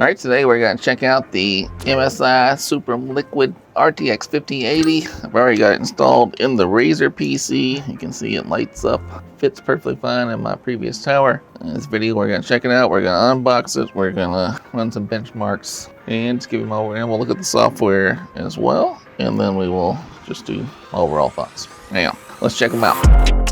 All right, today we're going to check out the MSI Suprim Liquid RTX 5080. I've already got it installed in the Razer PC. You can see it lights up, fits perfectly fine in my previous tower. In this video, we're going to check it out. We're going to unbox it. We're going to run some benchmarks and just give them over, and we'll look at the software as well. And then we will just do overall thoughts. Now, let's check them out.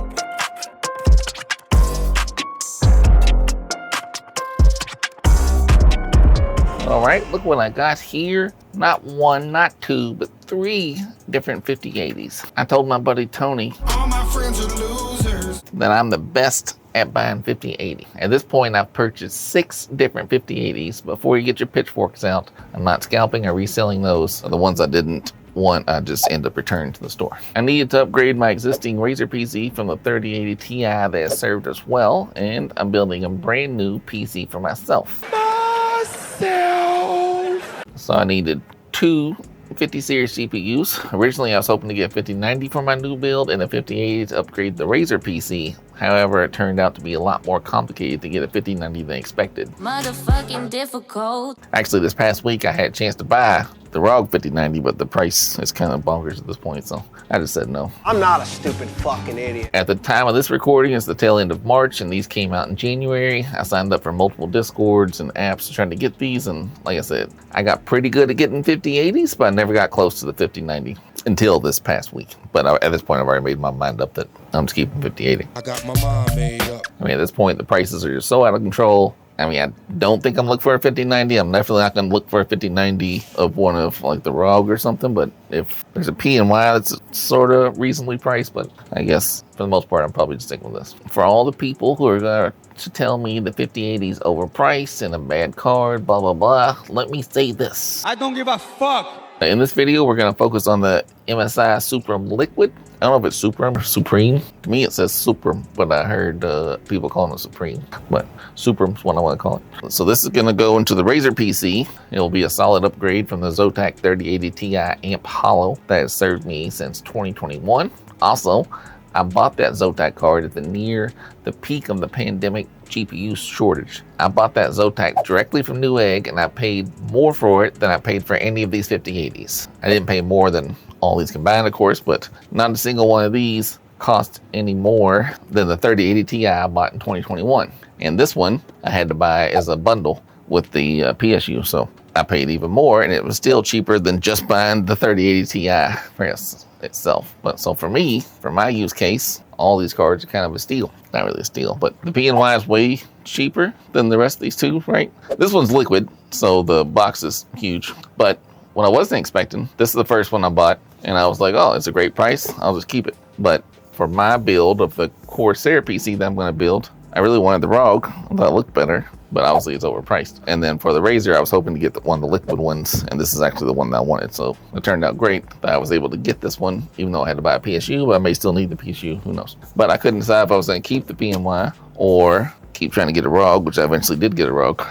All right, look what I got here. Not one, not two, but three different 5080s. I told my buddy Tony all my friends are losers that I'm the best at buying 5080. At this point, I've purchased 6 different 5080s. Before you get your pitchforks out, I'm not scalping or reselling those. The ones I didn't want, I just end up returning to the store. I needed to upgrade my existing Razer PC from the 3080 Ti that served us well, and I'm building a brand new PC for myself. So I needed 2 50 series GPUs. Originally, I was hoping to get 5090 for my new build and a 5080 to upgrade the Razer PC. However, it turned out to be a lot more complicated to get a 5090 than expected. Motherfucking difficult. Actually, this past week, I had a chance to buy the ROG 5090, but the price is kind of bonkers at this point, so I just said no. I'm not a stupid fucking idiot. At the time of this recording, it's the tail end of March, and these came out in January. I signed up for multiple Discords and apps trying to get these, and like I said, I got pretty good at getting 5080s, but I never got close to the 5090 until this past week. But at this point, I've already made my mind up that I'm just keeping 5080. I got my mind made up. I mean, at this point, the prices are just so out of control. I mean, I don't think I'm looking for a 5090. I'm definitely not going to look for a 5090 of one of like the ROG or something. But if there's a P&Y that's sort of reasonably priced, but I guess for the most part, I'm probably just sticking with this. For all the people who are going to tell me the 5080 is overpriced and a bad card, blah, blah, blah, let me say this. I don't give a fuck. In this video, we're going to focus on the MSI Suprim Liquid. I don't know if it's Suprim or Supreme. To me, it says Suprim, but I heard people calling it Supreme. But Suprim's what I want to call it. So this is going to go into the Razer PC. It'll be a solid upgrade from the Zotac 3080 Ti Amp Hollow that has served me since 2021. Also, I bought that Zotac card at near the peak of the pandemic GPU shortage. I bought that Zotac directly from Newegg, and I paid more for it than I paid for any of these 5080s. I didn't pay more than all these combined, of course, but not a single one of these cost any more than the 3080 Ti I bought in 2021. And this one I had to buy as a bundle with the PSU, so I paid even more, and it was still cheaper than just buying the 3080 Ti for itself. But so for me, for my use case, all these cards are kind of a steal. Not really a steal, but the P&Y is way cheaper than the rest of these two, right? This one's liquid, so the box is huge. But what I wasn't expecting, this is the first one I bought, and I was like, oh, it's a great price, I'll just keep it. But for my build of the Corsair PC that I'm going to build, I really wanted the ROG. I thought it looked better, but obviously it's overpriced. And then for the Razer, I was hoping to get one of the liquid ones, and this is actually the one that I wanted. So it turned out great that I was able to get this one, even though I had to buy a PSU, but I may still need the PSU, who knows. But I couldn't decide if I was going to keep the P&Y or keep trying to get a ROG, which I eventually did get a ROG.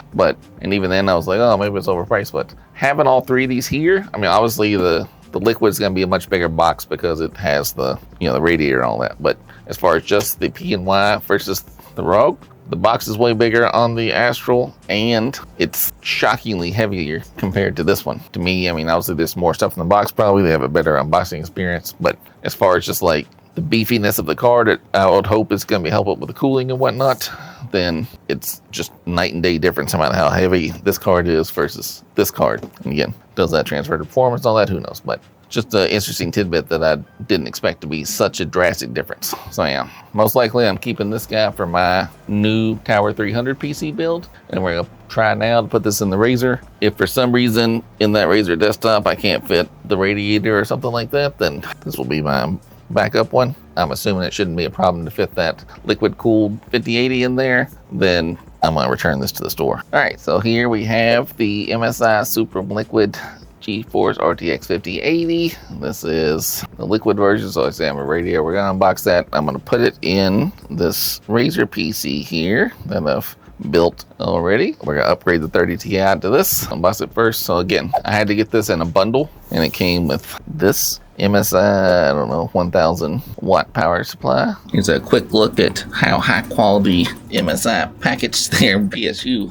And even then I was like, oh, maybe it's overpriced. But having all three of these here, I mean, obviously the Liquid is going to be a much bigger box because it has the, the radiator and all that. But as far as just the P&Y versus the ROG, the box is way bigger on the ASRock, and it's shockingly heavier compared to this one. To me, I mean, obviously there's more stuff in the box, probably they have a better unboxing experience, but as far as just like the beefiness of the card, I would hope it's going to be helpful with the cooling and whatnot, then it's just night and day difference about how heavy this card is versus this card. And again, does that transfer to performance, all that, who knows, but just an interesting tidbit that I didn't expect to be such a drastic difference. So yeah, most likely I'm keeping this guy for my new Tower 300 PC build, and we're gonna try now to put this in the Razer. If for some reason in that Razer desktop I can't fit the radiator or something like that, then this will be my backup one. I'm assuming it shouldn't be a problem to fit that liquid cooled 5080 in there, then I'm gonna return this to the store. All right, so here we have the MSI Suprim Liquid GeForce RTX 5080. This is the liquid version, so I say I'm a radio. We're gonna unbox that. I'm gonna put it in this Razer PC here that I've built already. We're gonna upgrade the 30 Ti to this. Unbox it first. So again, I had to get this in a bundle, and it came with this MSI, I don't know, 1000 watt power supply. Here's a quick look at how high quality MSI packaged their PSU.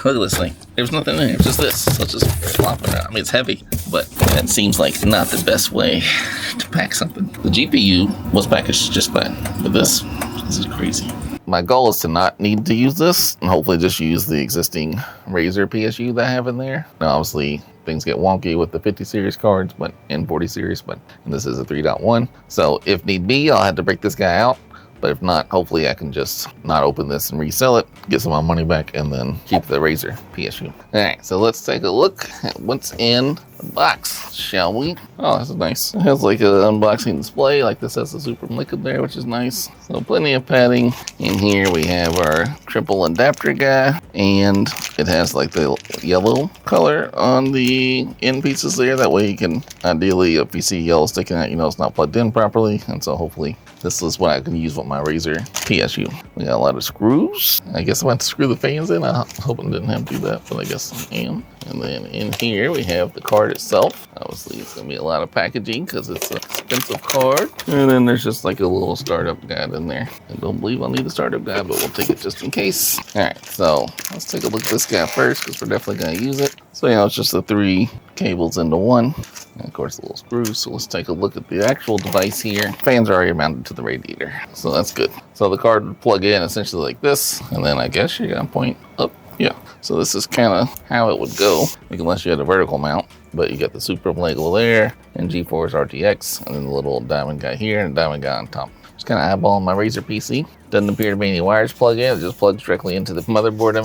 Look at this thing. There's nothing in it, it's just this. So it's just flopping around. I mean, it's heavy, but that seems like not the best way to pack something. The GPU was packaged just fine, but this is crazy. My goal is to not need to use this and hopefully just use the existing Razer PSU that I have in there. Now, obviously, things get wonky with the 50 series cards, but in 40 series, and this is a 3.1. So if need be, I'll have to break this guy out. But if not, hopefully I can just not open this and resell it, get some of my money back, and then keep the Razer PSU. All right, so let's take a look at what's in the box, shall we? Oh, this is nice. It has like an unboxing display, like this has the Suprim Liquid there, which is nice. So plenty of padding. In here we have our triple adapter guy, and it has like the yellow color on the end pieces there. That way you can, ideally, if you see yellow sticking out, you know it's not plugged in properly, and so hopefully this is what I can use with my Razer PSU. We got a lot of screws. I guess I went to screw the fans in. I hope I didn't have to do that, but I guess I am. And then in here we have the card itself. Obviously it's gonna be a lot of packaging because it's an expensive card. And then there's just like a little startup guide in there. I don't believe I'll need a startup guide, but we'll take it just in case. All right, so let's take a look at this guy first because we're definitely gonna use it. So it's just the 3 cables into one. And of course, the little screws. So let's take a look at the actual device here. Fans are already mounted to the radiator, so that's good. So the card would plug in essentially like this, and then I guess you're gonna point up. Yeah. So this is kind of how it would go, unless you had a vertical mount. But you got the Suprim label there, and GeForce RTX, and then the little diamond guy here, and diamond guy on top. Just kind of eyeballing my Razer PC. Doesn't appear to be any wires plug in. It just plugs directly into the motherboard,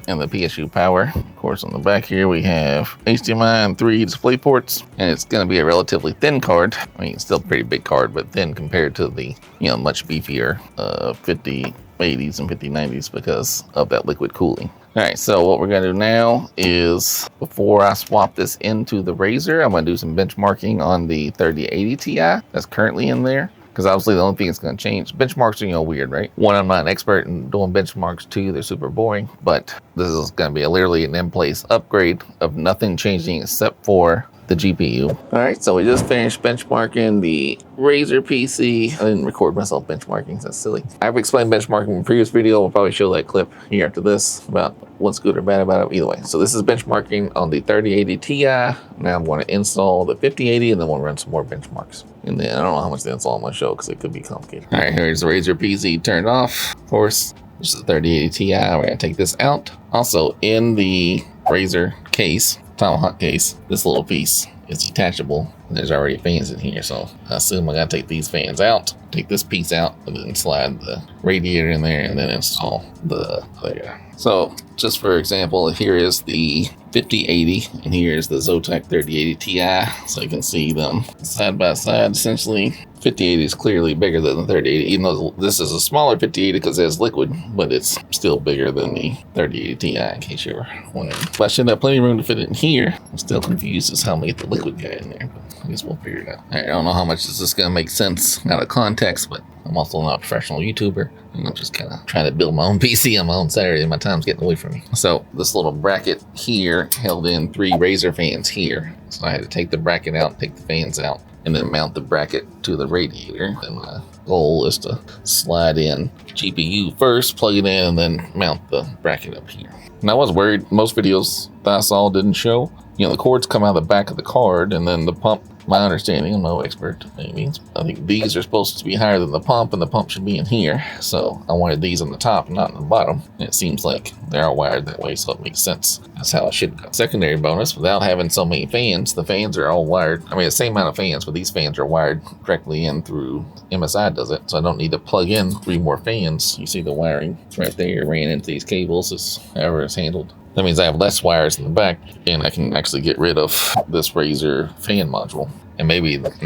and the PSU power. Of course, on the back here, we have HDMI and 3 display ports, and it's going to be a relatively thin card. I mean, it's still a pretty big card, but thin compared to the, much beefier 5080s and 5090s because of that liquid cooling. All right, so what we're gonna do now is, before I swap this into the Razer, I'm gonna do some benchmarking on the 3080 Ti that's currently in there. Because obviously the only thing that's going to change, benchmarks are, weird, right? One, I'm not an expert in doing benchmarks. 2, they're super boring. But this is going to be literally an in-place upgrade of nothing changing except for the GPU. All right, so we just finished benchmarking the Razer PC. I didn't record myself benchmarking, so that's silly. I've explained benchmarking in a previous video. We'll probably show that clip here after this about what's good or bad about it. Either way, so this is benchmarking on the 3080 Ti. Now I'm going to install the 5080 and then we'll run some more benchmarks. And then I don't know how much to install on my show because it could be complicated. All right, here's the Razer PC turned off. Of course, this is the 3080 Ti. We're going to take this out. Also, in the Razer case, Tomahawk case, this little piece is detachable. There's already fans in here, so I assume I gotta take these fans out, take this piece out, and then slide the radiator in there, and then install the other. So, just for example, here is the 5080, and here is the Zotac 3080 Ti. So you can see them side by side, essentially. 5080 is clearly bigger than the 3080, even though this is a smaller 5080 because it has liquid, but it's still bigger than the 3080 Ti, in case you're wondering. But I should have plenty of room to fit it in here. I'm still confused as how to get the liquid guy in there, but I guess we'll figure it out. I don't know how much this is going to make sense out of context, but I'm also not a professional YouTuber, and I'm just kind of trying to build my own PC on my own Saturday, and my time's getting away from me. So this little bracket here held in 3 Razer fans here. So I had to take the bracket out, take the fans out, and then mount the bracket to the radiator. And my goal is to slide in GPU first, plug it in, and then mount the bracket up here. And I was worried, most videos that I saw didn't show. The cords come out of the back of the card, and then the pump, my understanding, I'm no expert by any means, I think these are supposed to be higher than the pump, and the pump should be in here. So I wanted these on the top, not on the bottom. And it seems like they're all wired that way, so it makes sense. That's how it should go. Secondary bonus, without having so many fans, the fans are all wired. I mean, the same amount of fans, but these fans are wired directly in through MSI does it. So I don't need to plug in 3 more fans. You see the wiring right there ran into these cables. It's however it's handled. That means I have less wires in the back, and I can actually get rid of this Razer fan module. And I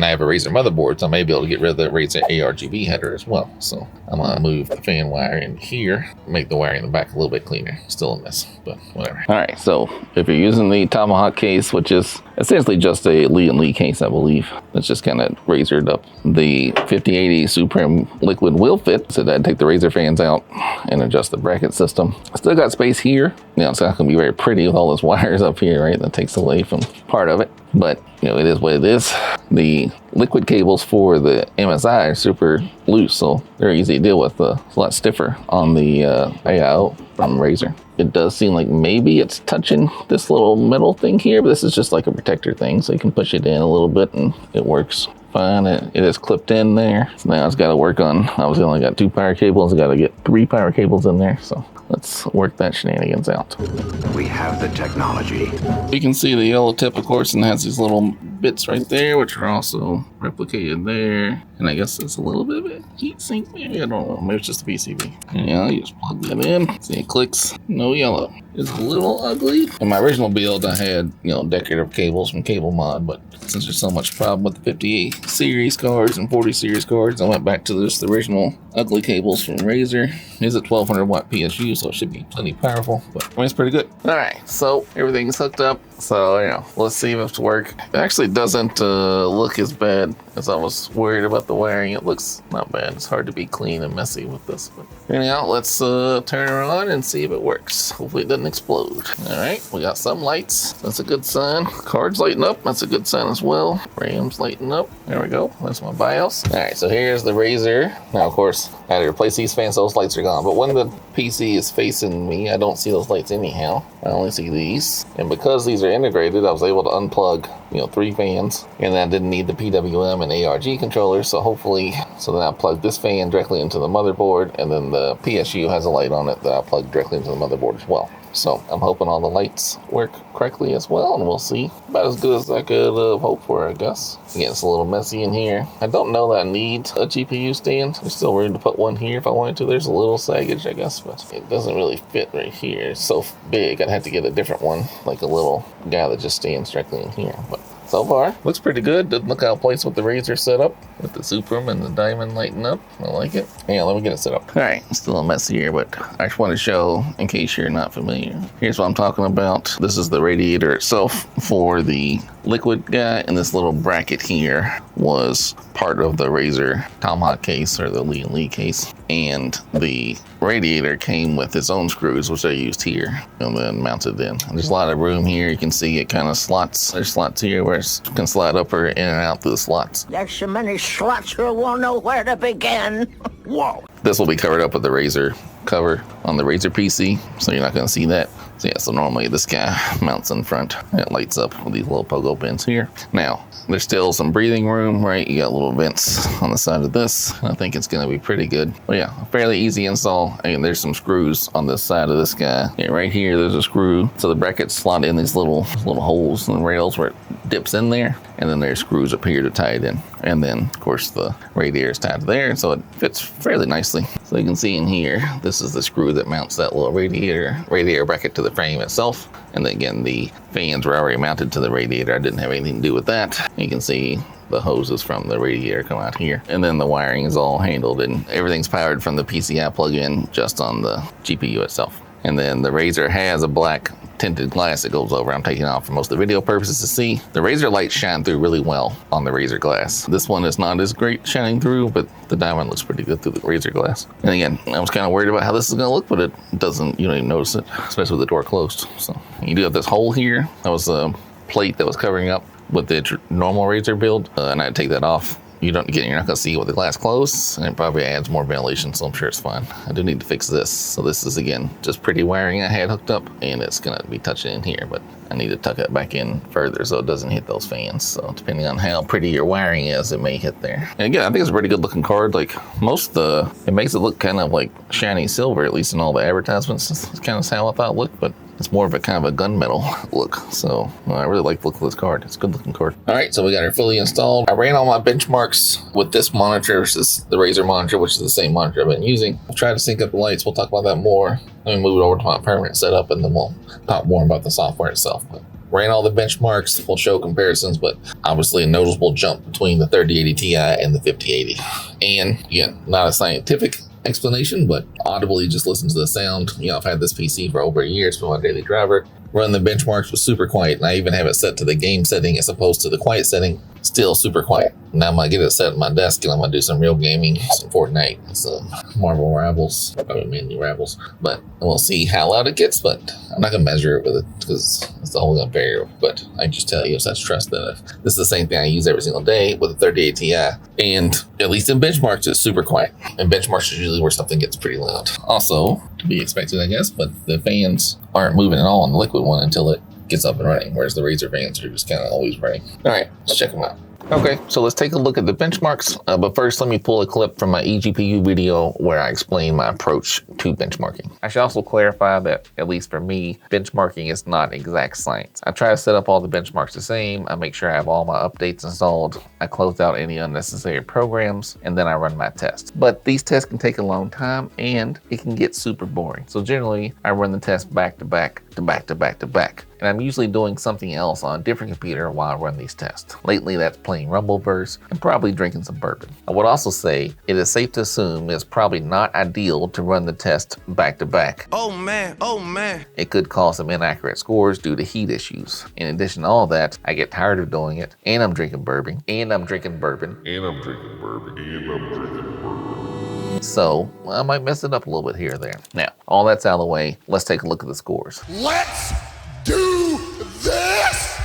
have a Razer motherboard, so I may be able to get rid of the Razer aRGB header as well. So I'm gonna move the fan wire in here, make the wiring in the back a little bit cleaner. Still a mess, but whatever. All right, so if you're using the Tomahawk case, which is essentially just a Lee case, I believe. It's just kind of razored up. The 5080 Suprim Liquid will fit, so I'd take the Razer fans out and adjust the bracket system. Still got space here. You know, it's not going to be very pretty with all those wires up here, right? That takes away from part of it. But, you know, it is what it is. The liquid cables for the MSI are super loose, so they're easy to deal with. It's a lot stiffer on the AIO from Razer. It does seem like maybe it's touching this little metal thing here, but this is just like a protector thing, so you can push it in a little bit and it works fine. It is clipped in there. So now it's got to work on, obviously only got 2 power cables. I got to get 3 power cables in there, so let's work that shenanigans out. We have the technology. You can see the yellow tip, of course, and has these little bits right there, which are also replicated there. And I guess there's a little bit of a heat sink maybe. I don't know. Maybe it's just a PCB. Yeah, you just plug that in. See, it clicks. No yellow. It's a little ugly. In my original build, I had, you know, decorative cables from Cable Mod, but since there's so much problem with the 50 series cards and 40 series cards, I went back to just the original ugly cables from Razer. It's a 1200 watt PSU, so it should be plenty powerful, but I mean, it's pretty good. All right, so everything's hooked up. So, you know, let's see if it's work. It actually doesn't look as bad as I was worried about the wiring. It looks not bad. It's hard to be clean and messy with this. But anyhow, let's turn her on and see if it works. Hopefully it doesn't explode. All right, we got some lights. That's a good sign. Cards lighting up. That's a good sign as well. RAM's lighting up. There we go. That's my BIOS. All right, so here's the Razer. Now, of course, I had to replace these fans, so those lights are gone. But when the PC is facing me, I don't see those lights anyhow. I only see these. And because these are integrated, I was able to unplug, you know, 3 fans, and then I didn't need the PWM and aRGB controllers. So hopefully, then I plugged this fan directly into the motherboard, and then the PSU has a light on it that I plugged directly into the motherboard as well. So I'm hoping all the lights work correctly as well, and we'll see. About as good as I could hope for, I guess. Again, it's a little messy in here. I don't know that I need a GPU stand. There's still room to put one here if I wanted to. There's a little saggage, I guess, but it doesn't really fit right here. It's so big, I'd have to get a different one, like a little guy that just stands directly in here. But so far, looks pretty good. Doesn't look out of place with the Razer setup, with the Suprim and the diamond lighting up. I like it. Yeah, let me get it set up. All right, still a mess here, but I just want to show, in case you're not familiar. Here's what I'm talking about. This is the radiator itself for the Liquid guy, and this little bracket here was part of the Razer Tomahawk case, or the Lee case, and the radiator came with its own screws, which I used here, and then mounted in. And there's a lot of room here. You can see it kind of slots. There's slots here where it can slide up or in and out through the slots. There's so many slots you won't know where to begin. Whoa. This will be covered up with the Razer cover on the Razer PC, so you're not going to see that. So yeah, so normally this guy mounts in front and it lights up with these little pogo pins here. Now, there's still some breathing room, right? You got little vents on the side of this. I think it's going to be pretty good. But yeah, fairly easy install. And there's some screws on this side of this guy. Yeah, right here, there's a screw. So the brackets slot in these little holes in the rails where it dips in there. And then there's screws up here to tie it in. And then, of course, the radiator is tied there, so it fits fairly nicely. So you can see in here, this is the screw that mounts that little radiator bracket to the frame itself. And then again, the fans were already mounted to the radiator. I didn't have anything to do with that. You can see the hoses from the radiator come out here. And then the wiring is all handled, and everything's powered from the PCI plug-in just on the GPU itself. And then the Razer has a black tinted glass that goes over. I'm taking off for most of the video purposes to see. The Razer lights shine through really well on the Razer glass. This one is not as great shining through, but the diamond looks pretty good through the Razer glass. And again, I was kind of worried about how this is going to look, but it doesn't, you don't even notice it, especially with the door closed. So you do have this hole here. That was a plate that was covering up with the normal Razer build, and I had to take that off. You're not going to see it with the glass closed, and it probably adds more ventilation, so I'm sure it's fine. I do need to fix this. So this is, again, just pretty wiring I had hooked up, and it's going to be touching in here, but I need to tuck it back in further so it doesn't hit those fans. So depending on how pretty your wiring is, it may hit there. And again, I think it's a pretty good looking card. Like it makes it look kind of like shiny silver, at least in all the advertisements. It's kind of how I thought it looked, but it's more of a kind of a gunmetal look. So I really like the look of this card. It's a good looking card. All right, so we got her fully installed. I ran all my benchmarks with this monitor versus the Razer monitor, which is the same monitor I've been using. I'll try to sync up the lights. We'll talk about that more. Let me move it over to my permanent setup, and then we'll talk more about the software itself. But ran all the benchmarks. We'll show comparisons, but obviously a noticeable jump between the 3080 Ti and the 5080. And again, not a scientific explanation, but audibly just listen to the sound. You know, I've had this PC for over a year. It's been my daily driver. run the benchmarks with super quiet, and I even have it set to the game setting as opposed to the quiet setting, still super quiet. Now I'm gonna get it set at my desk and I'm gonna do some real gaming, some Fortnite, some Marvel Rivals, probably mainly Rivals, but we'll see how loud it gets, but I'm not gonna measure it with it because it's the whole variable. But I just tell you, such trust that this is the same thing I use every single day with a 3080 Ti, and at least in benchmarks it's super quiet, and benchmarks is usually where something gets pretty loud. Also, to be expected I guess, but the fans aren't moving at all on the Liquid one until it gets up and running, whereas the Razer fans are just kind of always running. All right, let's check them out. Okay, so let's take a look at the benchmarks, but first let me pull a clip from my eGPU video where I explain my approach to benchmarking. I should also clarify that, at least for me, benchmarking is not exact science. I try to set up all the benchmarks the same, I make sure I have all my updates installed, I close out any unnecessary programs, and then I run my tests. But these tests can take a long time, and it can get super boring. So generally, I run the test back to back to back to back to back. And I'm usually doing something else on a different computer while I run these tests. Lately, that's playing Rumbleverse and probably drinking some bourbon. I would also say it is safe to assume it's probably not ideal to run the test back to back. Oh man, oh man. It could cause some inaccurate scores due to heat issues. In addition to all that, I get tired of doing it, and I'm drinking bourbon, and I'm drinking bourbon, and I'm drinking bourbon, and I'm drinking bourbon. So I might mess it up a little bit here or there. Now, all that's out of the way, let's take a look at the scores. Let's do this!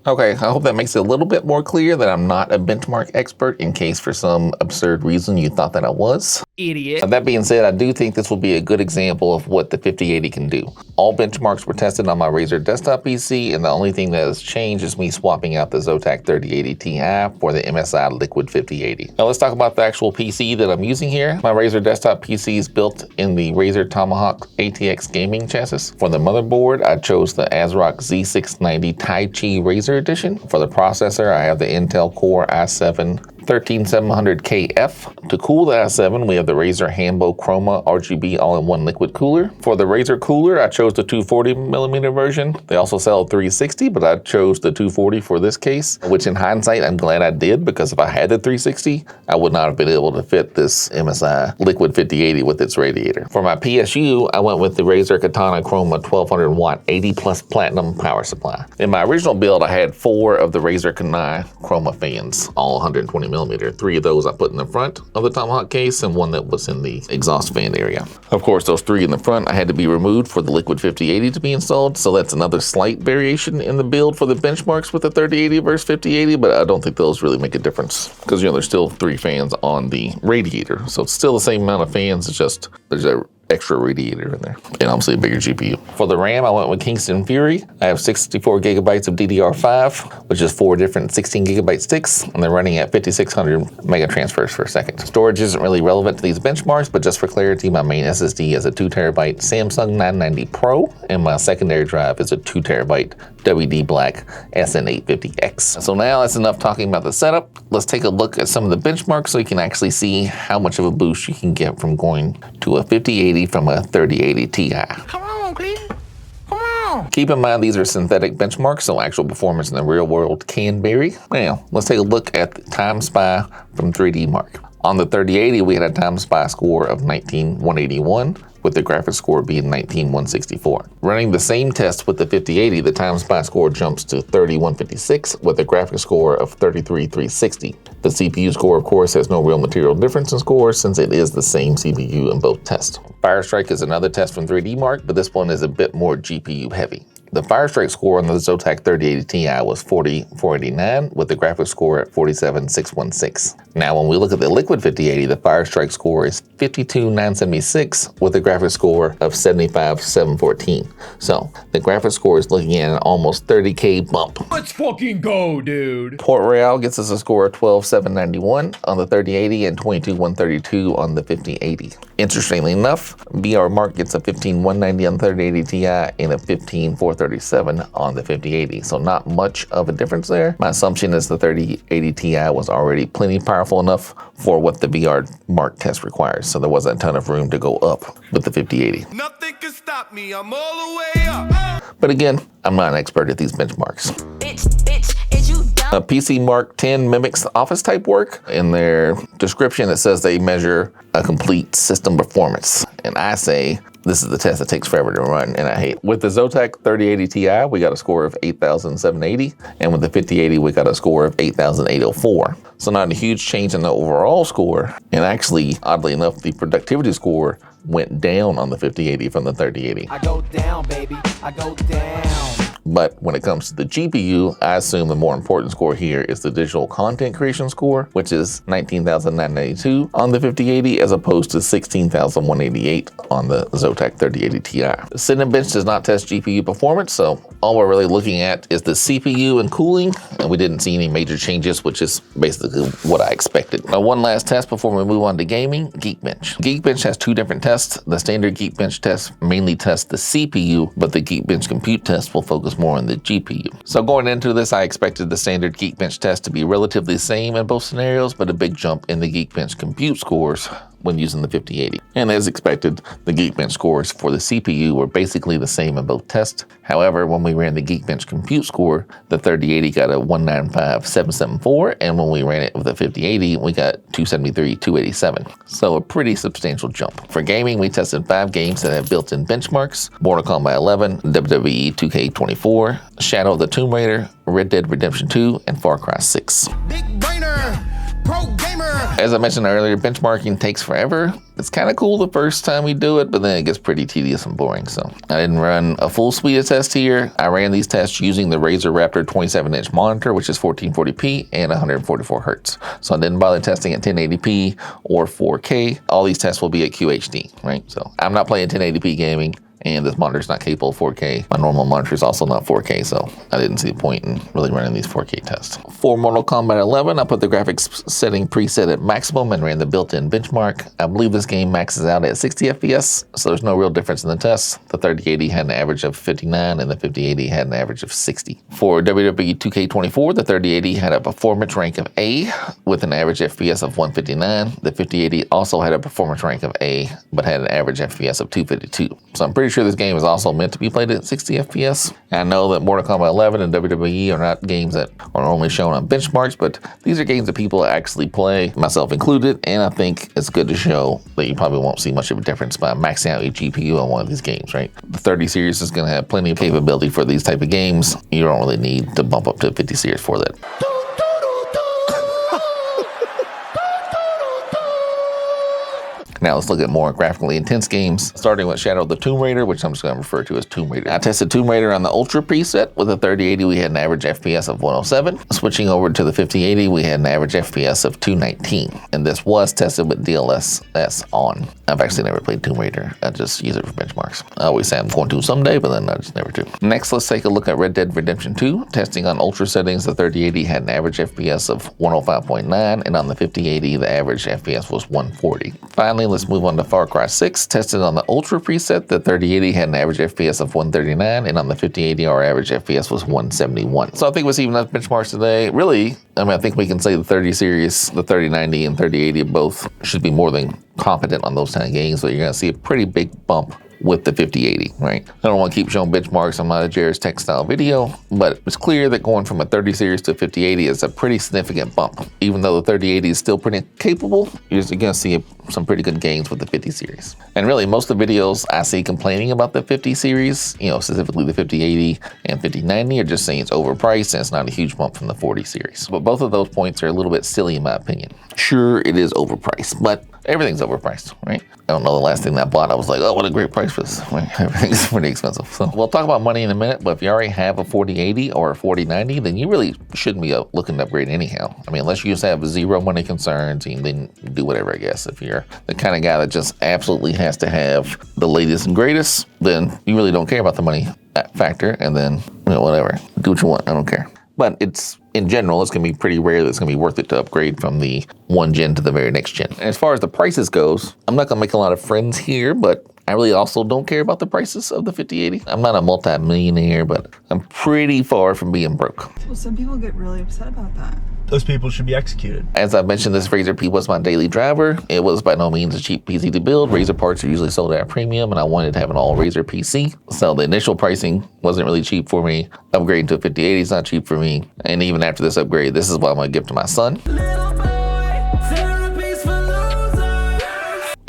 Okay, I hope that makes it a little bit more clear that I'm not a benchmark expert in case for some absurd reason you thought that I was. Idiot. That being said, I do think this will be a good example of what the 5080 can do. All benchmarks were tested on my Razer desktop PC, and the only thing that has changed is me swapping out the Zotac 3080 Ti for the MSI Liquid 5080. Now let's talk about the actual PC that I'm using here. My Razer desktop PC is built in the Razer Tomahawk ATX gaming chassis. For the motherboard, I chose the ASRock Z690 Taichi Razer Edition. For the processor, I have the Intel Core i7 13700KF. To cool the i7, we have the Razer Hanbo Chroma aRGB all-in-one liquid cooler. For the Razer cooler, I chose the 240mm version. They also sell a 360, but I chose the 240 for this case, which in hindsight, I'm glad I did, because if I had the 360, I would not have been able to fit this MSI Liquid 5080 with its radiator. For my PSU, I went with the Razer Katana Chroma 1200 watt 80 plus platinum power supply. In my original build, I had 4 of the Razer Kunai Chroma fans, all 120mm. 3 of those I put in the front of the Tomahawk case, and 1 that was in the exhaust fan area. Of course, those 3 in the front I had to be removed for the Liquid 5080 to be installed, so that's another slight variation in the build for the benchmarks with the 3080 versus 5080, but I don't think those really make a difference, because there's still 3 fans on the radiator, so it's still the same amount of fans, it's just there's a extra radiator in there, and obviously a bigger GPU. For the RAM, I went with Kingston Fury. I have 64 gigabytes of DDR5, which is 4 different 16 gigabyte sticks, and they're running at 5600 mega transfers per second. Storage isn't really relevant to these benchmarks, but just for clarity, my main SSD is a 2 terabyte Samsung 990 Pro, and my secondary drive is a 2 terabyte WD Black SN850X. So now that's enough talking about the setup. Let's take a look at some of the benchmarks so you can actually see how much of a boost you can get from going to a 5080 from a 3080 Ti. Come on, Pete. Come on. Keep in mind these are synthetic benchmarks, so actual performance in the real world can vary. Now, let's take a look at the Time Spy from 3D Mark. On the 3080, we had a Time Spy score of 19181, with the graphics score being 19164. Running the same test with the 5080, the Time Spy score jumps to 3156 with a graphics score of 33360. The CPU score, of course, has no real material difference in scores since it is the same CPU in both tests. Firestrike is another test from 3D Mark, but this one is a bit more GPU heavy. The Firestrike score on the Zotac 3080 Ti was 40489 with the graphics score at 47616. Now when we look at the Liquid 5080, the Firestrike score is 52976 with a graphics score of 75714. So the graphics score is looking at an almost 30K bump. Let's fucking go, dude. Port Royale gets us a score of 12791 on the 3080 and 22132 on the 5080. Interestingly enough, BR Mark gets a 15190 on the 3080 Ti and a 15437 on the 5080. So not much of a difference there. My assumption is the 3080 Ti was already plenty powerful enough for what the VR Mark test requires. So there wasn't a ton of room to go up with the 5080. Nothing can stop me. I'm all the way up. But again, I'm not an expert at these benchmarks. A PC Mark 10 mimics office type work. In their description, it says they measure a complete system performance. And I say this is the test that takes forever to run, and I hate. With the Zotac 3080 Ti, we got a score of 8,780, and with the 5080, we got a score of 8,804. So not a huge change in the overall score, and actually, oddly enough, the productivity score went down on the 5080 from the 3080. I go down, baby, I go down. But when it comes to the GPU, I assume the more important score here is the digital content creation score, which is 19,992 on the 5080 as opposed to 16,188 on the Zotac 3080 Ti. The Cinebench does not test GPU performance, so all we're really looking at is the CPU and cooling, and we didn't see any major changes, which is basically what I expected. Now, one last test before we move on to gaming, Geekbench. Geekbench has two different tests. The standard Geekbench test mainly tests the CPU, but the Geekbench compute test will focus more on the GPU. So going into this, I expected the standard Geekbench test to be relatively the same in both scenarios, but a big jump in the Geekbench compute scores when using the 5080. And as expected, the Geekbench scores for the CPU were basically the same in both tests. However, when we ran the Geekbench compute score, the 3080 got a 195,774, and when we ran it with the 5080, we got 273,287. So a pretty substantial jump. For gaming, we tested 5 games that have built-in benchmarks: Mortal Kombat 11, WWE 2K24, Shadow of the Tomb Raider, Red Dead Redemption 2, and Far Cry 6. Big brainer, pro gamer. As I mentioned earlier, benchmarking takes forever. It's kind of cool the first time we do it, but then it gets pretty tedious and boring. So I didn't run a full suite of tests here. I ran these tests using the Razer Raptor 27-inch monitor, which is 1440p and 144 hertz. So I didn't bother testing at 1080p or 4K. All these tests will be at QHD, right? So I'm not playing 1080p gaming, and this monitor's not capable of 4K. My normal monitor is also not 4K, so I didn't see the point in really running these 4K tests. For Mortal Kombat 11, I put the graphics setting preset at maximum and ran the built-in benchmark. I believe this game maxes out at 60 FPS, so there's no real difference in the tests. The 3080 had an average of 59, and the 5080 had an average of 60. For WWE 2K24, the 3080 had a performance rank of A with an average FPS of 159. The 5080 also had a performance rank of A, but had an average FPS of 252. So I'm pretty sure this game is also meant to be played at 60 FPS. I know that Mortal Kombat 11 and WWE are not games that are only shown on benchmarks, but these are games that people actually play, myself included, and I think it's good to show that you probably won't see much of a difference by maxing out your GPU on one of these games, right? The 30 series is going to have plenty of capability for these type of games. You don't really need to bump up to 50 series for that. Now let's look at more graphically intense games, starting with Shadow of the Tomb Raider, which I'm just going to refer to as Tomb Raider. I tested Tomb Raider on the Ultra preset. With the 3080, we had an average FPS of 107. Switching over to the 5080, we had an average FPS of 219. And this was tested with DLSS on. I've actually never played Tomb Raider. I just use it for benchmarks. I always say I'm going to someday, but then I just never do. Next, let's take a look at Red Dead Redemption 2. Testing on Ultra settings, the 3080 had an average FPS of 105.9, and on the 5080, the average FPS was 140. Finally, let's move on to Far Cry 6. Tested on the Ultra preset, the 3080 had an average FPS of 139, and on the 5080, our average FPS was 171. So I think we're even up benchmarks today. Really, I think we can say the 30 series, the 3090 and 3080 both should be more than competent on those kind of games, so you're going to see a pretty big bump with the 5080, right? I don't want to keep showing benchmarks. I'm not a Jared's Tech style video, but it's clear that going from a 30 series to a 5080 is a pretty significant bump. Even though the 3080 is still pretty capable, you're going to see some pretty good gains with the 50 series. And really, most of the videos I see complaining about the 50 series, specifically the 5080 and 5090, are just saying it's overpriced and it's not a huge bump from the 40 series. But both of those points are a little bit silly in my opinion. Sure, it is overpriced, but everything's overpriced, right? I don't know the last thing that I bought, I was like, oh, what a great price for this. Everything's pretty expensive. So we'll talk about money in a minute, but if you already have a 4080 or a 4090, then you really shouldn't be looking to upgrade anyhow. Unless you just have zero money concerns, and then do whatever, I guess. If you're the kind of guy that just absolutely has to have the latest and greatest, then you really don't care about the money factor, and then, whatever. Do what you want, I don't care. But in general, it's going to be pretty rare that it's going to be worth it to upgrade from the one gen to the very next gen. And as far as the prices goes, I'm not going to make a lot of friends here, but I really also don't care about the prices of the 5080. I'm not a multi-millionaire, but I'm pretty far from being broke. Well, some people get really upset about that. Those people should be executed. As I mentioned, this Razer P was my daily driver. It was by no means a cheap PC to build. Razer parts are usually sold at a premium, and I wanted to have an all Razer PC. So the initial pricing wasn't really cheap for me. Upgrading to a 5080 is not cheap for me. And even after this upgrade, this is what I'm going to give to my son.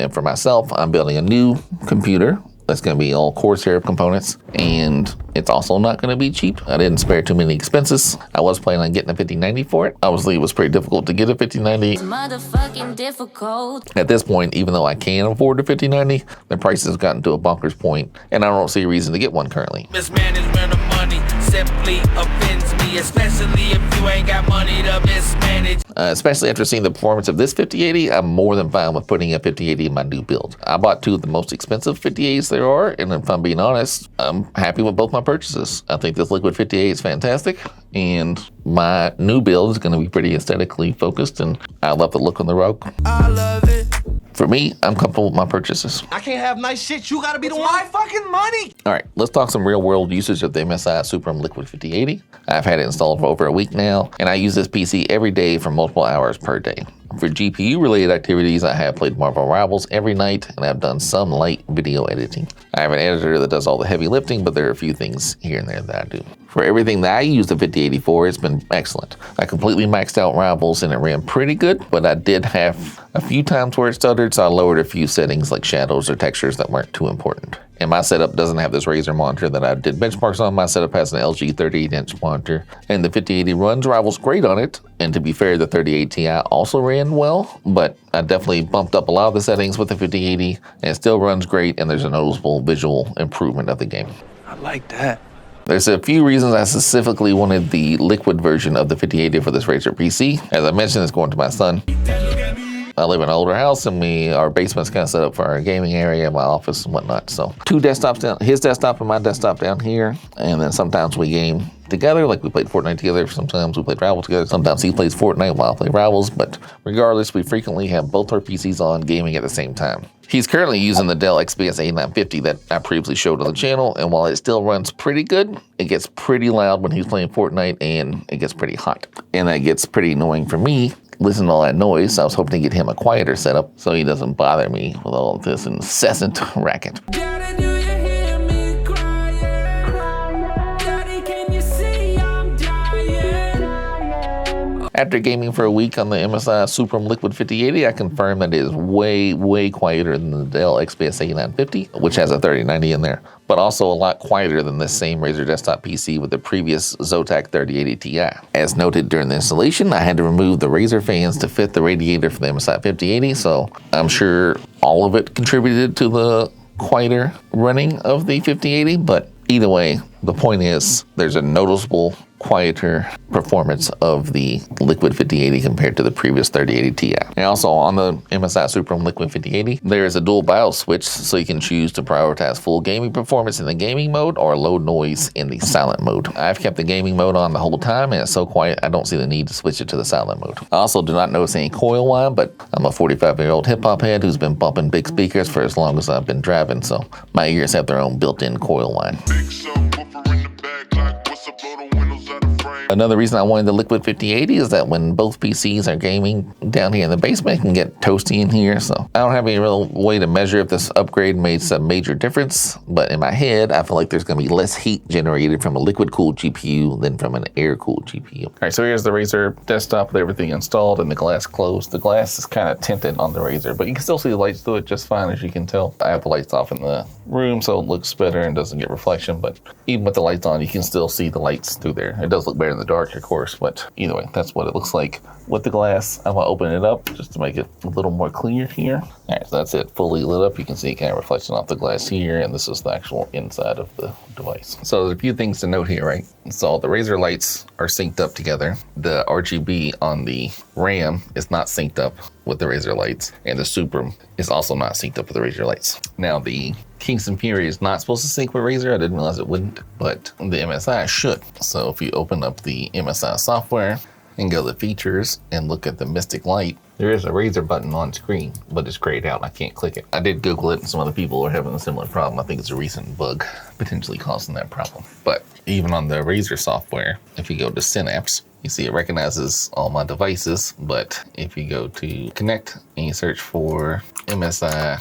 And for myself, I'm building a new computer That's going to be all Corsair components, and it's also not going to be cheap. I didn't spare too many expenses. I was planning on getting a 5090 for it. Obviously, it was pretty difficult to get a 5090. Motherfucking difficult. At this point, even though I can afford a 5090, the price has gotten to a bonkers point, and I don't see a reason to get one currently. Mismanagement of money simply offends me, especially if you ain't got money to mismanage. Especially after seeing the performance of this 5080, I'm more than fine with putting a 5080 in my new build. I bought two of the most expensive 5080s there are, and if I'm being honest, I'm happy with both my purchases. I think this Liquid 5080 is fantastic, and my new build is going to be pretty aesthetically focused, and I love the look on the rug. I love it. For me, I'm comfortable with my purchases. I can't have nice shit. You gotta be the one. My fucking money. All right, let's talk some real world usage of the MSI Suprim Liquid 5080. I've had it installed for over a week now, and I use this PC every day for multiple hours per day. For GPU related activities, I have played Marvel Rivals every night, and I've done some light video editing. I have an editor that does all the heavy lifting, but there are a few things here and there that I do. For everything that I use the 5080 for, it's been excellent. I completely maxed out Rivals and it ran pretty good, but I did have a few times where it stuttered, so I lowered a few settings like shadows or textures that weren't too important. And my setup doesn't have this Razer monitor that I did benchmarks on. My setup has an LG 38-inch monitor, and the 5080 runs Rivals great on it. And to be fair, the 3080 Ti also ran well, but I definitely bumped up a lot of the settings with the 5080, and it still runs great, and there's a noticeable visual improvement of the game. I like that. There's a few reasons I specifically wanted the Liquid version of the 5080 for this Razer PC. As I mentioned, it's going to my son. I live in an older house, and our basement's kind of set up for our gaming area, my office and whatnot. So 2 desktops down, his desktop and my desktop down here. And then sometimes we game together, like we played Fortnite together. Sometimes we played Rivals together. Sometimes he plays Fortnite while I play Rivals. But regardless, we frequently have both our PCs on gaming at the same time. He's currently using the Dell XPS 8950 that I previously showed on the channel, and while it still runs pretty good, it gets pretty loud when he's playing Fortnite, and it gets pretty hot. And that gets pretty annoying for me. Listen to all that noise. I was hoping to get him a quieter setup so he doesn't bother me with all of this incessant racket. Daddy, do you hear me crying? Daddy, can you see I'm dying? After gaming for a week on the MSI Suprim Liquid 5080, I confirmed that it is way, way quieter than the Dell XPS 8950, which has a 3090 in there, but also a lot quieter than this same Razer desktop PC with the previous Zotac 3080 Ti. As noted during the installation, I had to remove the Razer fans to fit the radiator for the MSI 5080, so I'm sure all of it contributed to the quieter running of the 5080, but either way, the point is there's a noticeable quieter performance of the Liquid 5080 compared to the previous 3080 Ti. And also on the MSI Suprim Liquid 5080, there is a dual BIOS switch, so you can choose to prioritize full gaming performance in the gaming mode or low noise in the silent mode. I've kept the gaming mode on the whole time, and it's so quiet I don't see the need to switch it to the silent mode. I also do not notice any coil whine, but I'm a 45-year-old hip-hop head who's been bumping big speakers for as long as I've been driving, so my ears have their own built-in coil whine. Another reason I wanted the Liquid 5080 is that when both PCs are gaming down here in the basement, it can get toasty in here. So I don't have any real way to measure if this upgrade made some major difference, but in my head, I feel like there's going to be less heat generated from a liquid-cooled GPU than from an air-cooled GPU. All right, so here's the Razer desktop with everything installed and the glass closed. The glass is kind of tinted on the Razer, but you can still see the lights through it just fine, as you can tell. I have the lights off in the room, so it looks better and doesn't get reflection, but even with the lights on, you can still see the lights through there. It does look better in the dark, of course, but either way, that's what it looks like with the glass. I'm gonna open it up just to make it a little more clear here. All right, so that's it, fully lit up. You can see it kind of reflecting off the glass here, and this is the actual inside of the device. So there's a few things to note here, right? So the Razer lights are synced up together. The RGB on the RAM is not synced up with the Razer lights, and the Suprim is also not synced up with the Razer lights. Now the Kingston Fury is not supposed to sync with Razer. I didn't realize it wouldn't, but the MSI should. So if you open up the MSI software and go to features and look at the Mystic Light, there is a Razer button on screen, but it's grayed out and I can't click it. I did Google it, and some other people are having a similar problem. I think it's a recent bug potentially causing that problem. But even on the Razer software, if you go to Synapse, you see it recognizes all my devices, but if you go to Connect and you search for MSI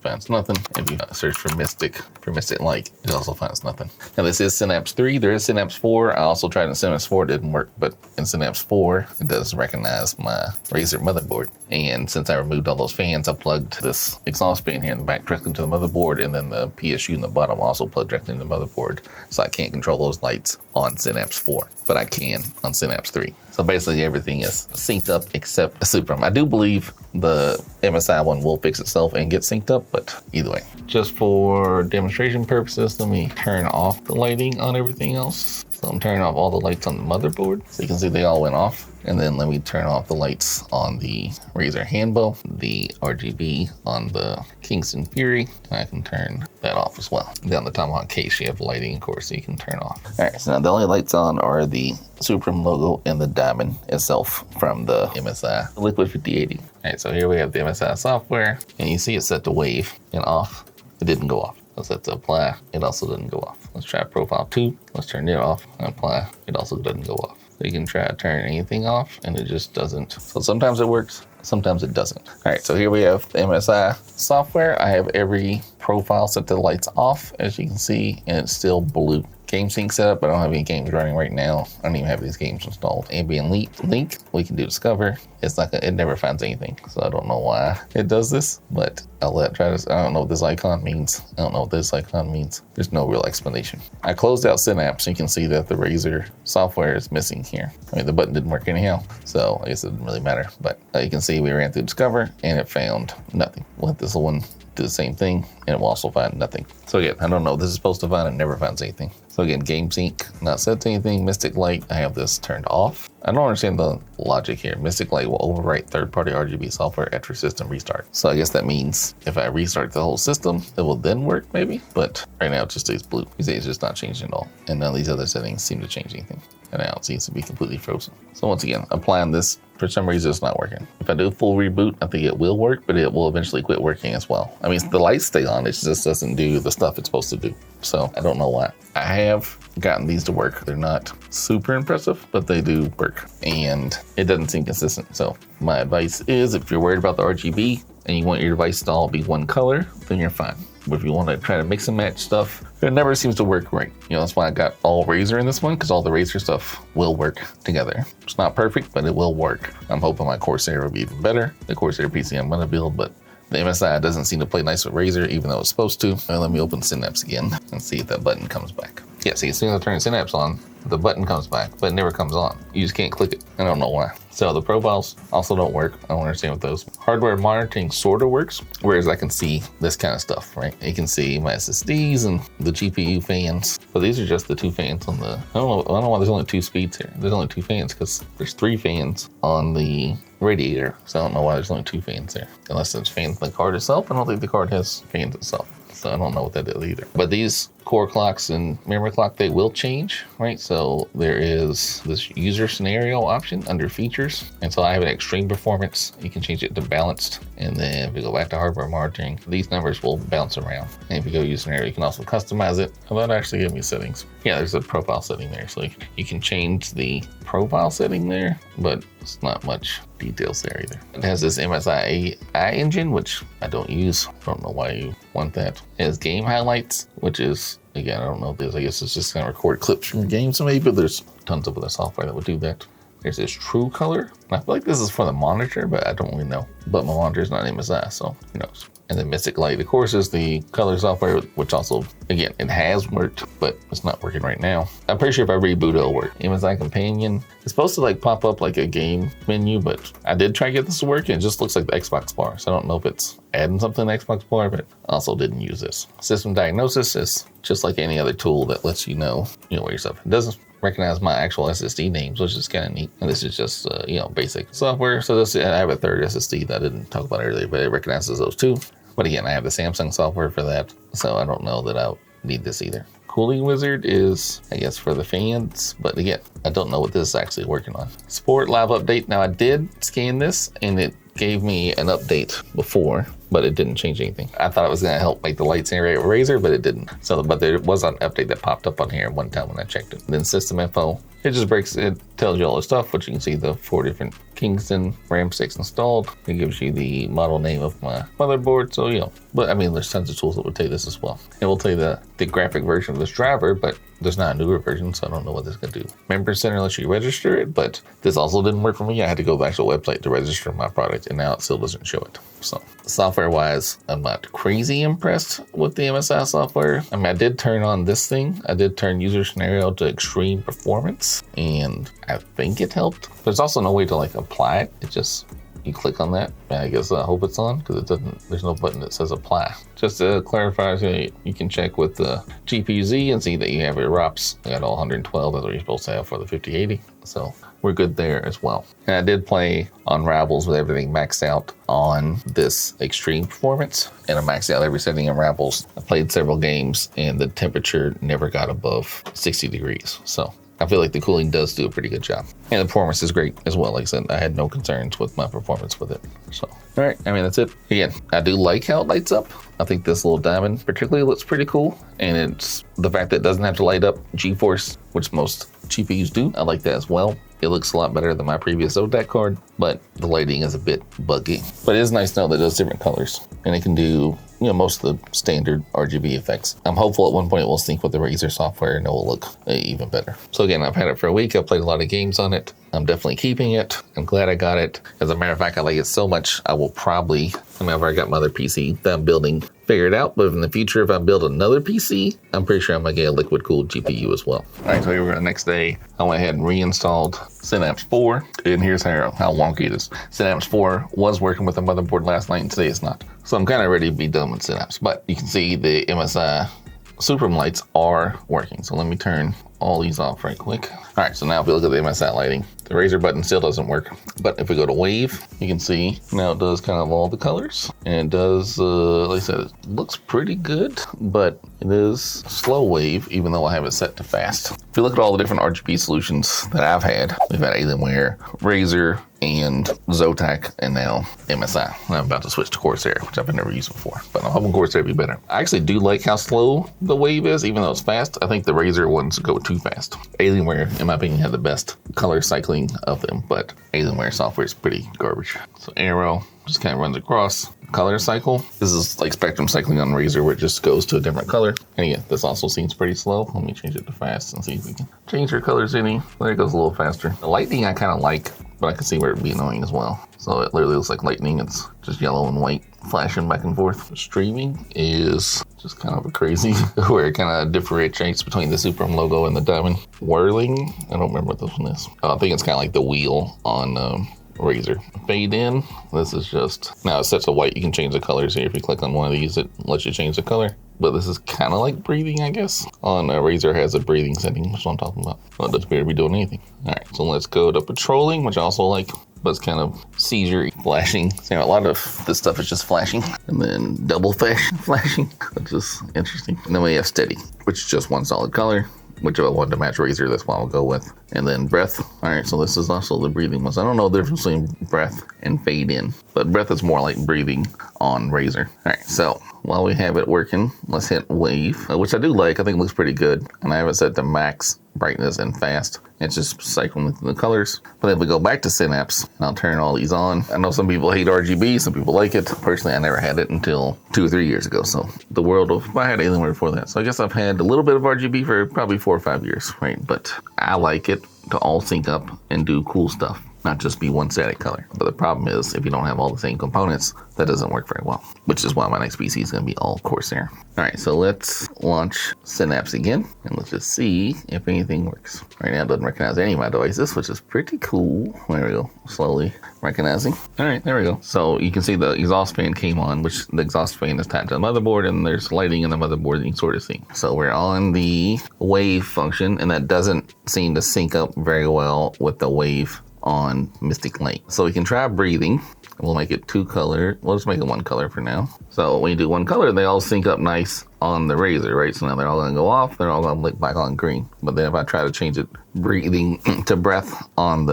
finds nothing. If you search for Mystic Light, it also finds nothing. Now this is Synapse 3. There is Synapse 4. I also tried in Synapse 4, it didn't work, but in Synapse 4, it does recognize my Razer motherboard. And since I removed all those fans, I plugged this exhaust fan here in the back directly into the motherboard, and then the PSU in the bottom also plugged directly into the motherboard. So I can't control those lights on Synapse 4, but I can on Synapse 3. So basically everything is synced up except Suprim. I do believe the MSI one will fix itself and get synced up, but either way. Just for demonstration purposes, let me turn off the lighting on everything else. So I'm turning off all the lights on the motherboard. So you can see they all went off. And then let me turn off the lights on the Razer Hanbo, the RGB on the Kingston Fury. And I can turn that off as well. Down the Tomahawk case, you have lighting, of course, so you can turn off. All right, so now the only lights on are the Suprim logo and the diamond itself from the MSI Liquid 5080. All right, so here we have the MSI software, and you see it's set to wave and off. It didn't go off. Let's set to apply. It also didn't go off. Let's try profile 2. Let's turn it off and apply. It also doesn't go off. So you can try to turn anything off and it just doesn't. So sometimes it works, sometimes it doesn't. All right, so here we have the MSI software. I have every profile set to the lights off, as you can see, and it's still blue. Game sync setup, but I don't have any games running right now. I don't even have these games installed. Ambient link, we can do discover. It's like it never finds anything. So I don't know why it does this, but I'll try this. I don't know what this icon means. I don't know what this icon means. There's no real explanation. I closed out Synapse. You can see that the Razer software is missing here. I mean, the button didn't work anyhow, so I guess it didn't really matter. But you can see we ran through discover and it found nothing. We'll let this one do the same thing and it will also find nothing. So again, I don't know what this is supposed to find. It never finds anything. So again, game sync, not set to anything. Mystic Light, I have this turned off. I don't understand the logic here. Mystic Light will overwrite third-party RGB software after system restart. So I guess that means if I restart the whole system, it will then work maybe. But right now it just stays blue. You see it's just not changing at all. And none of these other settings seem to change anything. And now it seems to be completely frozen. So once again, applying this, for some reason it's not working. If I do a full reboot, I think it will work, but it will eventually quit working as well. I mean, the lights stay on, it just doesn't do the stuff it's supposed to do. So I don't know why. I have gotten these to work. They're not super impressive, but they do work. And it doesn't seem consistent. So my advice is if you're worried about the RGB and you want your device to all be one color, then you're fine. But if you want to try to mix and match stuff, it never seems to work right. You know, that's why I got all Razer in this one, because all the Razer stuff will work together. It's not perfect, but it will work. I'm hoping my Corsair will be even better. The Corsair PC I'm going to build, but the MSI doesn't seem to play nice with Razer, even though it's supposed to. Let me open Synapse again and see if that button comes back. Yeah, see, as soon as I turn Synapse on, the button comes back, but it never comes on. You just can't click it. I don't know why. So the profiles also don't work. I don't understand what those. Hardware monitoring sort of works, whereas I can see this kind of stuff, right? You can see my SSDs and the GPU fans, but these are just the two fans on the, I don't know why there's only two speeds here. There's only two fans because there's 3 fans on the radiator. So I don't know why there's only 2 fans there. Unless there's fans in the card itself. I don't think the card has fans itself. So I don't know what that is either. But these core clocks and memory clock, they will change, right? So there is this user scenario option under features. And so I have an extreme performance. You can change it to balanced. And then if we go back to hardware monitoring, these numbers will bounce around. And if you go user scenario, you can also customize it. And that actually gives me settings. Yeah, there's a profile setting there. So you can change the profile setting there, but it's not much details there either. It has this MSI AI engine, which I don't use. I don't know why you want that. It has game highlights, which is, again, I don't know what this is. I guess it's just gonna record clips from games maybe, but there's tons of other software that would do that. There's this true color. I feel like this is for the monitor, but I don't really know. But my monitor is not MSI, so who knows? And then Mystic Light, of course, is the color software, which also, again, it has worked, but it's not working right now. I'm pretty sure if I reboot, it'll work. MSI Companion, it's supposed to like pop up like a game menu, but I did try to get this to work and it just looks like the Xbox bar. So I don't know if it's adding something to the Xbox bar, but also didn't use this. System diagnosis is just like any other tool that lets you know what your stuff. It doesn't recognize my actual SSD names, which is kind of neat. And this is just, basic software. So this, I have a third SSD that I didn't talk about earlier, but it recognizes those too. But again, I have the Samsung software for that, so I don't know that I'll need this either. Cooling Wizard is, I guess, for the fans, but again, I don't know what this is actually working on. Support live update. Now I did scan this and it gave me an update before, but it didn't change anything. I thought it was gonna help make the lights integrate with Razer, but it didn't. So, but there was an update that popped up on here one time when I checked it. Then system info, It just breaks, it tells you all the stuff, but you can see the 4 different Kingston RAM sticks installed. It gives you the model name of my motherboard, so you know. But I mean, there's tons of tools that will tell you this as well. It will tell you the graphic version of this driver, but there's not a newer version, so I don't know what this is gonna do. Member Center lets you register it, but this also didn't work for me. I had to go back to the website to register my product, and now it still doesn't show it. So software-wise, I'm not crazy impressed with the MSI software. I mean, I did turn on this thing. I did turn user scenario to extreme performance, and I think it helped. There's also no way to like apply it. It just, you click on that, and I guess I hope it's on, because it doesn't, there's no button that says apply. Just to clarify, you can check with the GPU-Z and see that you have your ROPS. I got all 112, that's what you're supposed to have for the 5080. So we're good there as well. And I did play on Rivals with everything maxed out on this extreme performance, and I maxed out every setting in Rivals. I played several games and the temperature never got above 60 degrees. So I feel like the cooling does do a pretty good job. And the performance is great as well. Like I said, I had no concerns with my performance with it. So, all right, I mean, that's it. Again, I do like how it lights up. I think this little diamond particularly looks pretty cool. And it's the fact that it doesn't have to light up GeForce, which most GPUs do. I like that as well. It looks a lot better than my previous ODAC card, but the lighting is a bit buggy. But it is nice to know that it does different colors, and it can do, you know, most of the standard RGB effects. I'm hopeful at one point it will sync with the Razer software and it will look even better. So again, I've had it for a week. I've played a lot of games on it. I'm definitely keeping it. I'm glad I got it. As a matter of fact, I like it so much, I will probably, I mean, I've already got my other PC that I'm building figured out, but in the future, if I build another PC, I'm pretty sure I'm gonna get a liquid cooled GPU as well. All right, so here we go. The next day, I went ahead and reinstalled Synapse 4, and here's how wonky it is. Synapse 4 was working with the motherboard last night, and today it's not. So I'm kind of ready to be done with Synapse, but you can see the MSI Suprim lights are working. So let me turn all these off right quick. All right, so now if we look at the MSI lighting, the Razer button still doesn't work. But if we go to Wave, you can see now it does kind of all the colors. And it does, like I said, it looks pretty good, but it is slow wave, even though I have it set to fast. If you look at all the different RGB solutions that I've had, we've had Alienware, Razer, and Zotac, and now MSI. And I'm about to switch to Corsair, which I've never used before, but I'm hoping Corsair will be better. I actually do like how slow the wave is, even though it's fast. I think the Razer ones go too fast. Alienware, in my opinion, had the best color cycling of them, but Alienware software is pretty garbage. So Arrow just kind of runs across. Color cycle, this is like spectrum cycling on Razer, where it just goes to a different color. And yeah, this also seems pretty slow. Let me change it to fast and see if we can change our colors any. There it goes a little faster. The lightning I kind of like, but I can see where it'd be annoying as well. So it literally looks like lightning. It's just yellow and white flashing back and forth. Streaming is just kind of a crazy, where it kind of differentiates between the Suprim logo and the diamond. Whirling, I don't remember what this one is. I think it's kind of like the wheel on Razer. Fade in, this is just, now it's set to white. You can change the colors here. If you click on one of these, it lets you change the color. But this is kind of like breathing, I guess. On Razer has a breathing setting, which is what I'm talking about. Well, it doesn't appear to be doing anything. All right, so let's go to patrolling, which I also like, but it's kind of seizure flashing. So, a lot of this stuff is just flashing, and then double flashing, which is interesting. And then we have steady, which is just one solid color. Which I wanted to match Razer, that's what I'll go with. And then breath. All right, so this is also the breathing ones. I don't know the difference between breath and fade in, but breath is more like breathing on Razer. All right, so while we have it working, let's hit wave, which I do like. I think it looks pretty good. And I have it set to max brightness and fast. It's just cycling the colors. But if we go back to Synapse, I'll turn all these on. I know some people hate RGB, some people like it. Personally, I never had it until 2 or 3 years ago. So the world of, I had Alienware before that. So I guess I've had a little bit of RGB for probably 4 or 5 years, right? But I like it to all sync up and do cool stuff, not just be one static color. But the problem is, if you don't have all the same components, that doesn't work very well, which is why my next PC is going to be all Corsair. All right, so let's launch Synapse again, and let's just see if anything works. Right now it doesn't recognize any of my devices, which is pretty cool. There we go, slowly recognizing. All right, there we go. So you can see the exhaust fan came on, which the exhaust fan is tied to the motherboard, and there's lighting in the motherboard that you can sort of see. So we're on the wave function, and that doesn't seem to sync up very well with the wave on Mystic Light. So we can try breathing. We'll make it 2 color. We'll just make it 1 color for now. So when you do 1 color, they all sync up nice on the Razer, right? So now they're all gonna go off. They're all gonna look back on green. But then if I try to change it breathing to breath on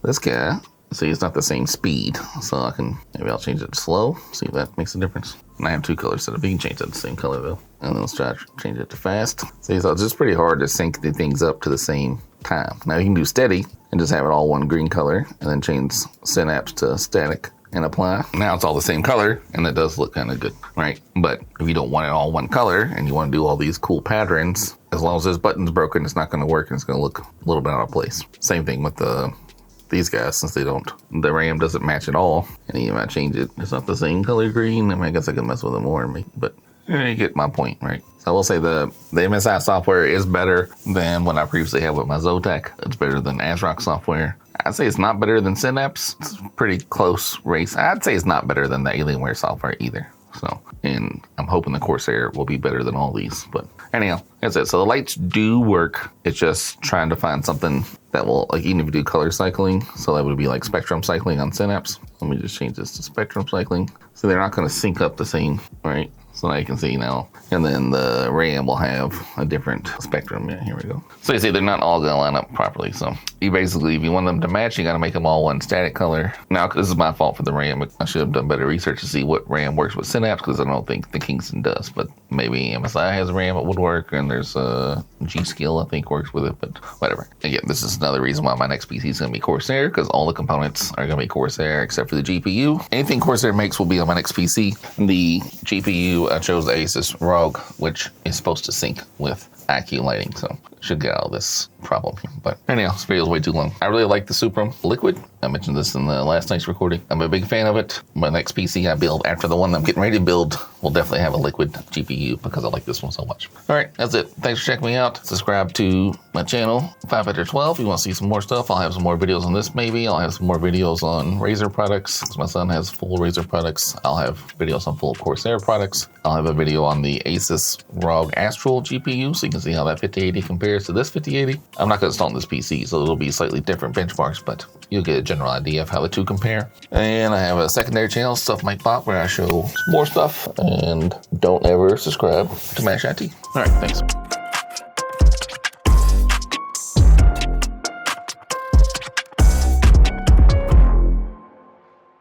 this guy, see, it's not the same speed. So I can, maybe I'll change it to slow. See if that makes a difference. And I have 2 colors set up. You can change that to the same color though. And then let's try to change it to fast. See, so it's just pretty hard to sync the things up to the same time. Now you can do steady and just have it all one green color and then change synapse to static and apply. Now it's all the same color and it does look kind of good, right? But if you don't want it all one color and you want to do all these cool patterns, as long as this button's broken, it's not going to work and it's going to look a little bit out of place. Same thing with these guys, since the RAM doesn't match at all. And you might change it, it's not the same color green. I mean, I guess I could mess with it more, but you get my point, right? So I will say the MSI software is better than what I previously had with my Zotac. It's better than ASRock software. I'd say it's not better than Synapse. It's a pretty close race. I'd say it's not better than the Alienware software either. So, and I'm hoping the Corsair will be better than all these. But anyhow, that's it. So the lights do work. It's just trying to find something that will, like, even if you do color cycling, so that would be like spectrum cycling on Synapse. Let me just change this to spectrum cycling. So they're not going to sync up the same, right? So now you can see now. And then the RAM will have a different spectrum. Yeah, here we go. So you see they're not all going to line up properly. So you basically, if you want them to match, you got to make them all one static color. Now, this is my fault for the RAM. I should have done better research to see what RAM works with Synapse, because I don't think the Kingston does. But maybe MSI has a RAM that would work, and there's a G-Skill, I think, works with it, but whatever. Again, this is another reason why my next PC is going to be Corsair, because all the components are going to be Corsair except for the GPU. Anything Corsair makes will be on my next PC. The GPU, I chose the ASRock, which is supposed to sync with IQ lighting, so should get out of this problem here. But anyhow, this video is way too long. I really like the Suprim Liquid. I mentioned this in the last night's recording. I'm a big fan of it. My next PC I build after the one I'm getting ready to build will definitely have a Liquid GPU because I like this one so much. All right, that's it. Thanks for checking me out. Subscribe to my channel, 5 after 12. If you want to see some more stuff, I'll have some more videos on this maybe. I'll have some more videos on Razer products because my son has full Razer products. I'll have videos on full Corsair products. I'll have a video on the ASRock Astral GPU so you can see how that 5080 compares to this 5080. I'm not going to install on this PC, so it'll be slightly different benchmarks, but you'll get a general idea of how the two compare. And I have a secondary channel, Stuff Mike Bot, where I show more stuff. And don't ever subscribe to Mash IT. All right, thanks.